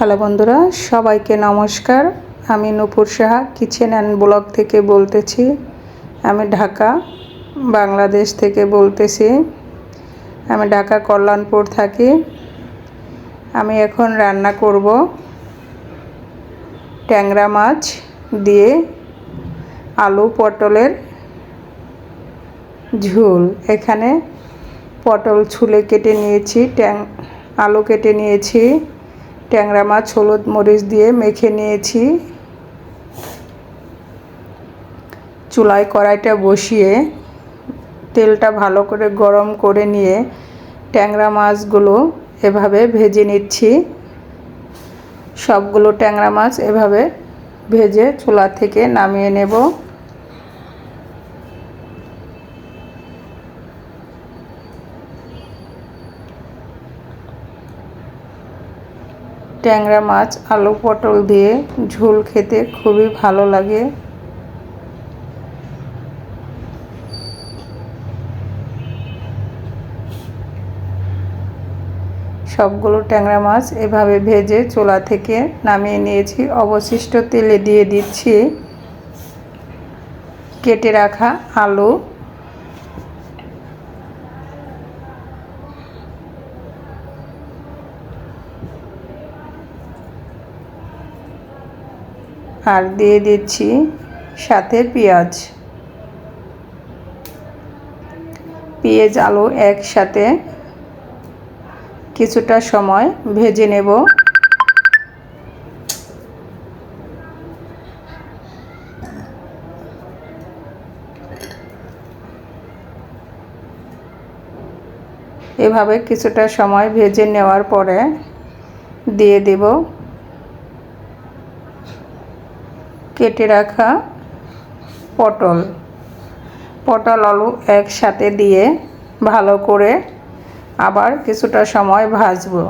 Hello বন্ধুরা, সবাইকে নমস্কার। আমি নূপুর সাহা কিচেন অ্যান্ড ব্লগ থেকে বলতেছি। আমি ঢাকা বাংলাদেশ থেকে বলতেছি। আমি ঢাকা কল্যাণপুর থাকি। আমি এখন রান্না করব ট্যাংরা মাছ দিয়ে আলু পটলের ঝোল। এখানে পটল ছুলে কেটে নিয়েছি, আলু কেটে নিয়েছি, ট্যাংরা মাছ হলুদ মরিচ দিয়ে মেখে নিয়েছি। চুলায় কড়াইটা বসিয়ে তেলটা ভালো করে গরম করে নিয়ে ট্যাংরা মাছগুলো এভাবে ভেজে নিচ্ছি। সবগুলো ট্যাংরা মাছ এভাবে ভেজে চুলা থেকে নামিয়ে নেব। ট্যাংরা মাছ আলু পটল দিয়ে ঝোল খেতে খুবই ভালো লাগে। সবগুলো ট্যাংরা মাছ এভাবে ভেজে চুলা থেকে নামিয়ে নিয়েছি। অবশিষ্ট তেলে দিয়ে দিচ্ছি কেটে রাখা আলু, আর দিয়ে দিচ্ছি সাথে পেঁয়াজ আলু একসাথে কিছুটা সময় ভেজে নেব। এভাবে কিছুটা সময় ভেজে নেওয়ার পরে দিয়ে দেব কেটে রাখা পটল আলু একসাথে দিয়ে ভালো করে আবার কিছুটা সময় ভাজবো।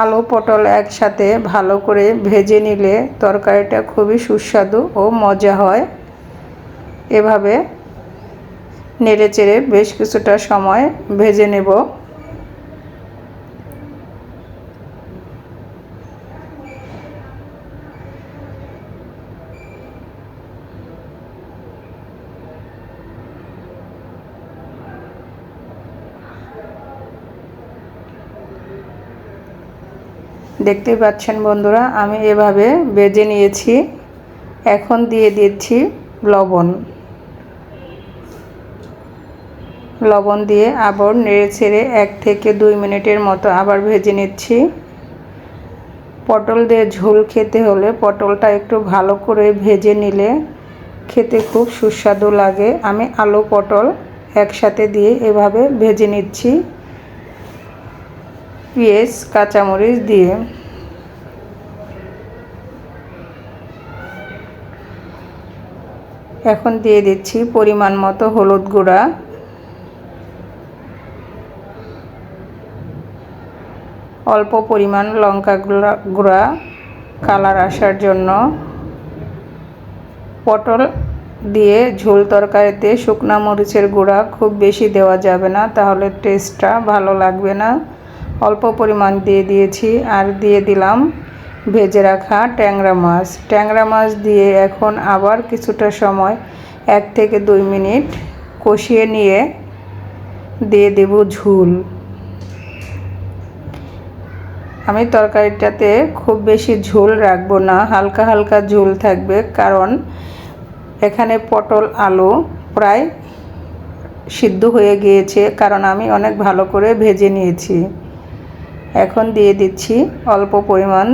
আলু পটল একসাথে ভালো করে ভেজে নিলে তরকারিটা খুবই সুস্বাদু ও মজা হয়। এভাবে নেড়েচেড়ে বেশ কিছুটা সময় ভেজে নেব। দেখতেই পাচ্ছেন বন্ধুরা, আমি এভাবে ভেজে নিয়েছি। এখন দিয়ে দিচ্ছি লবণ দিয়ে আবার নেড়েচেড়ে 1 থেকে 2 মিনিটের মতো আবার ভেজে নিচ্ছি। পটল দিয়ে ঝোল খেতে হলে পটলটা একটু ভালো করে ভেজে নিলে খেতে খুব সুস্বাদু লাগে। আমি আলু পটল একসাথে দিয়ে এভাবে ভেজে নিচ্ছি পেঁয়াজ কাঁচামরিচ দিয়ে। এখন দিয়ে দিচ্ছি পরিমাণ মতো হলুদ গুঁড়া, অল্প পরিমাণ লঙ্কা গুঁড়া কালার আসার জন্য। পটল দিয়ে ঝোল তরকারিতে শুকনা মরিচের গুঁড়া খুব বেশি দেওয়া যাবে না, তাহলে টেস্টটা ভালো লাগবে না। অল্প পরিমাণ দিয়ে দিয়েছি। আর দিয়ে দিলাম ভেজে রাখা ট্যাংরা মাছ দিয়ে এখন আবার কিছুটা সময় 1 থেকে 2 মিনিট কষিয়ে নিয়ে দিয়ে দেব ঝোল। আমি তরকারিটাতে খুব বেশি ঝোল রাখবো না, হালকা হালকা ঝোল থাকবে, কারণ এখানে পটল আলু প্রায় সিদ্ধ হয়ে গিয়েছে, কারণ আমি অনেক ভালো করে ভেজে নিয়েছি। এখন দিয়ে দিচ্ছি অল্প পরিমাণ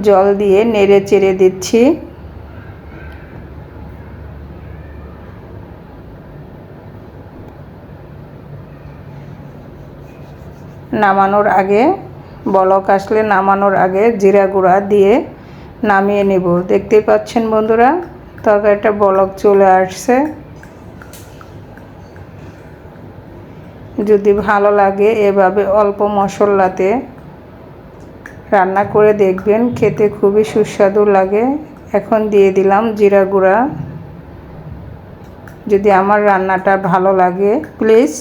জল দিয়ে নেড়ে চেড়ে দিচ্ছি। নামানোর আগে বলক আসলে নামানোর আগে জিরা গুঁড়া দিয়ে নামিয়ে নেব। দেখতেই পাচ্ছেন বন্ধুরা, তরকারিটা বলক চলে আসছে। যদি ভালো লাগে এভাবে অল্প মশলাতে রান্না করে দেখবেন, খেতে খুবই সুস্বাদু লাগে। এখন দিয়ে দিলাম জিরা গুঁড়া। যদি আমার রান্নাটা ভালো লাগে প্লিজ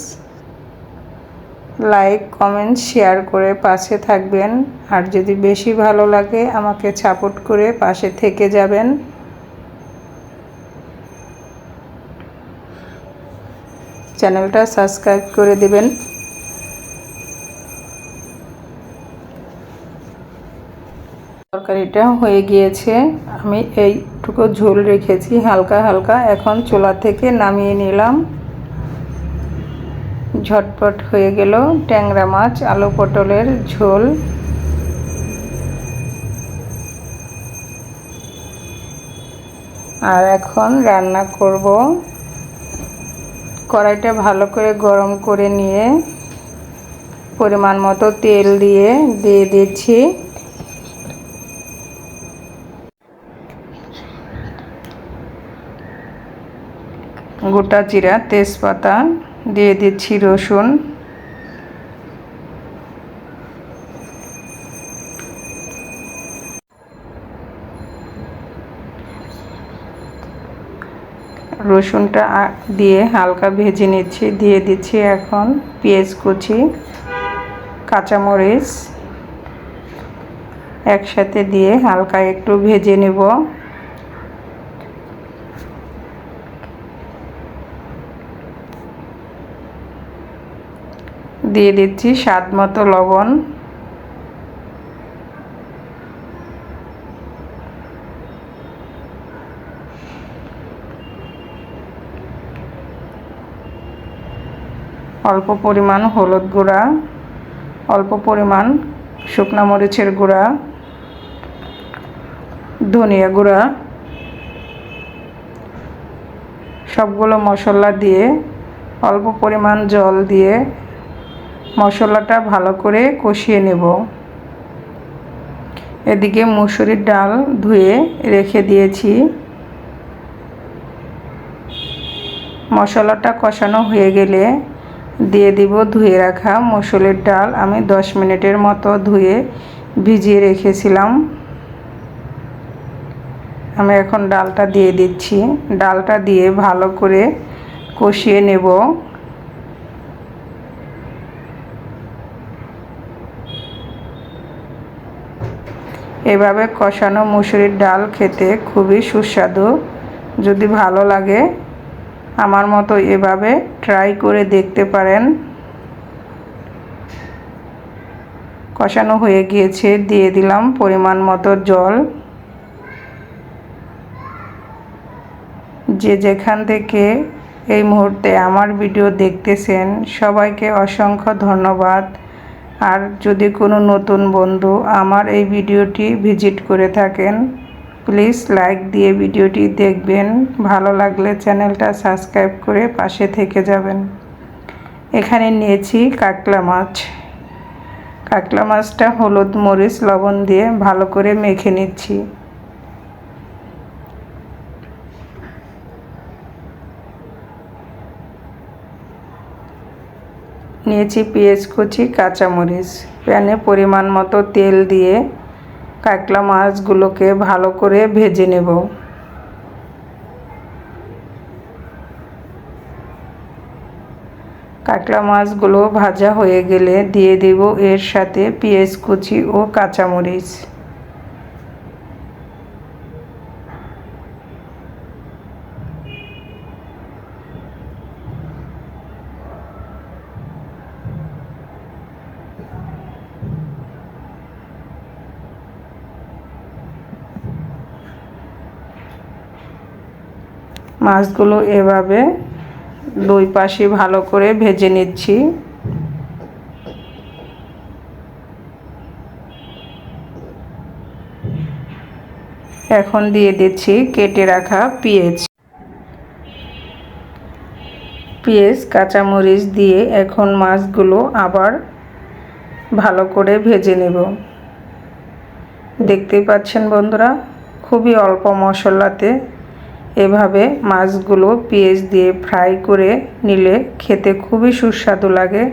লাইক কমেন্ট শেয়ার করে পাশে থাকবেন। আর যদি বেশি ভালো লাগে আমাকে সাপোর্ট করে পাশে থেকে যাবেন। চ্যানেলটা সাবস্ক্রাইব করে দিবেন। তরকারিটা হয়ে গিয়েছে, আমি এইটুকু ঝোল রেখেছি হালকা হালকা। এখন চুলা থেকে নামিয়ে নিলাম। ঝটপট হয়ে গেল ট্যাংরা মাছ আলু পটলের ঝোল। আর এখন রান্না করব। কড়াইটা ভালো করে গরম করে নিয়ে পরিমাণ মতো তেল দিয়ে দিচ্ছি গোটা জিরা, তেজপাতা, দিয়ে দিচ্ছি রসুন, রসুনটা দিয়ে হালকা ভেজে নিচ্ছি। দিয়ে দিচ্ছি এখন পেঁয়াজ কুচি, কাঁচামরিচ একসাথে দিয়ে হালকা একটু ভেজে নেব। দিয়ে দিচ্ছি স্বাদ মতো লবণ। অল্প পরিমাণ হলুদ গুঁড়া, অল্প পরিমাণ শুকনো মরিচের গুঁড়া, ধনিয়া গুঁড়া, সবগুলো মশলা দিয়ে অল্প পরিমাণ জল দিয়ে মশলাটা ভালো করে কষিয়ে নেব। এদিকে মুসুরির ডাল ধুয়ে রেখে দিয়েছি। মশলাটা কষানো হয়ে গেলে দিয়ে দিব ধুয়ে রাখা মুসুরির ডাল। আমি 10 মিনিটের মতো ধুয়ে ভিজিয়ে রেখেছিলাম। আমি এখন ডালটা দিয়ে দিচ্ছি। ডালটা দিয়ে ভালো করে কষিয়ে নেব। এভাবে কষানো মুসুরির ডাল খেতে খুবই সুস্বাদু। যদি ভালো লাগে আমার মতো এভাবে ট্রাই করে দেখতে পারেন। কষানো হয়ে গিয়েছে, দিয়ে দিলাম পরিমাণ মতো জল। যে যেখান থেকে এই মুহূর্তে আমার ভিডিও দেখতেছেন সবাইকে অসংখ্য ধন্যবাদ। আর যদি কোনো নতুন বন্ধু আমার এই ভিডিওটি ভিজিট করে থাকেন প্লিজ লাইক দিয়ে ভিডিওটি দেখবেন। ভালো লাগলে চ্যানেলটা সাবস্ক্রাইব করে পাশে থেকে যাবেন। এখানে নিয়েছি কাতলা মাছ। কাতলা মাছটা হলুদ মরিচ লবণ দিয়ে ভালো করে মেখে নিচ্ছি। নিয়েছি পেঁয়াজ কুচি, কাঁচামরিচ। প্যানে পরিমাণ মতো তেল দিয়ে কাতলা মাছগুলোকে ভালো করে ভেজে নেব। কাতলা মাছগুলো ভাজা হয়ে গেলে দিয়ে দেব এর সাথে পেঁয়াজ কুচি ও কাঁচামরিচ। মাছগুলো এভাবে দুই পাশে ভালো করে ভেজে নিচ্ছি। এখন দিয়ে দিচ্ছি কেটে রাখা পেঁয়াজ কাঁচামরিচ দিয়ে এখন মাছগুলো আবার ভালো করে ভেজে নেব। দেখতেই পাচ্ছেন বন্ধুরা, খুবই অল্প মশলাতে এভাবে মাছগুলো পেঁয়াজ দিয়ে ফ্রাই করে নিলে খেতে খুবই সুস্বাদু লাগে।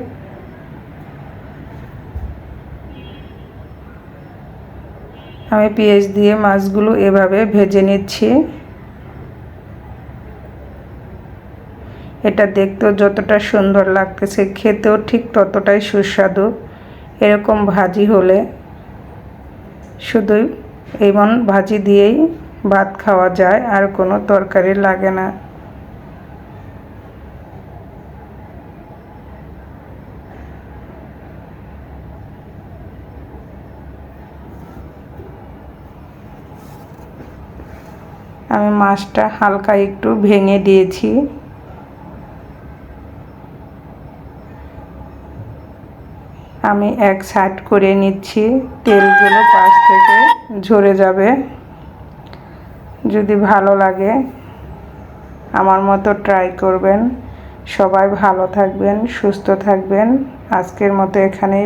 আমি পেঁয়াজ দিয়ে মাছগুলো এভাবে ভেজে নিচ্ছি। এটা দেখতেও যতটা সুন্দর লাগতেছে খেতেও ঠিক ততটাই সুস্বাদু। এরকম ভাজি হলে শুধু এমন ভাজি দিয়েই ভাত খাওয়া যায়, আর কোনো তরকারি লাগে না। আমি মাছটা হালকা একটু ভেঙে দিয়েছি। আমি এক সাইড করে নিচ্ছি, তেলগুলো পাশ থেকে ঝরে যাবে। যদি ভালো লাগে আমার মতো ট্রাই করবেন। সবাই ভালো থাকবেন, সুস্থ থাকবেন। আজকের মতো এখানেই